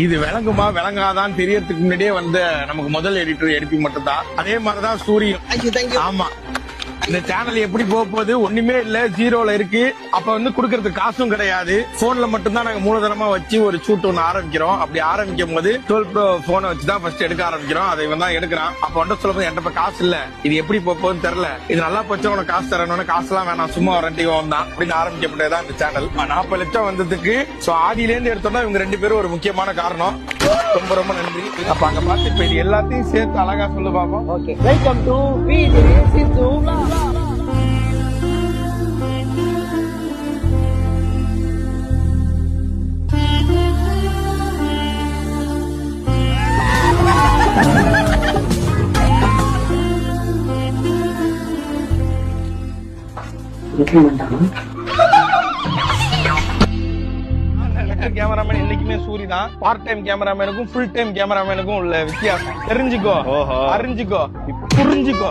இது விளங்குமா விளங்காதான்னு தெரியறதுக்கு முன்னாடியே வந்து நமக்கு முதல் எடிட்டர் எடுப்பி மட்டும் தான். அதே மாதிரிதான் சூரியன். ஆமா, இந்த சேனல் எப்படி போக போகுது, ஒண்ணுமே இல்ல, ஜீரோல இருக்கு. அப்ப வந்து குடுக்கறதுக்கு காசும் கிடையாது. போன்ல மட்டும் தான் நாங்க மூலதனமா வச்சு ஒரு ஷூட் ஒண்ணு ஆரம்பிக்கிறோம். அப்படி ஆரம்பிக்கும் போது 12 Pro போனை வச்சுதான் ஃபர்ஸ்ட் எடுக்க ஆரம்பிக்கிறோம். அதை இவன் தான் எடுக்கிறான். அப்ப வந்து சொல்லும்போது என்கிட்ட காசு இல்ல, இது எப்படி போகுதுன்னு தெரியல, இது நல்லா போச்சு உனக்கு காசு தரணும்னு, காசுலாம் வேணாம் சும்மா ரெண்டிவன் தான் அப்படின்னு ஆரம்பிக்கப்பட்டதுதான் இந்த சேனல். 40 லட்சம் வந்ததுக்கு ஆதியில இருந்து எடுத்தோம்னா இவங்க 2 பேரும் ஒரு முக்கியமான காரணம். ரொம்ப ரொம்ப நன்றி. அப்ப அங்க பார்த்து இப்ப இது எல்லாத்தையும் சேர்த்து அழகா சொல்லு பாப்போம். Okay, welcome to BJ Sidhu vlog. Cameraman என்னைக்குமே சூரி தான். பார்ட் டைம் கேமராமேனுக்கும் ஃபுல் டைம் கேமராமேனுக்கும் உள்ள வித்தியாசம் தெரிஞ்சுக்கோ, அறிஞ்சுக்கோ, புரிஞ்சுக்கோ.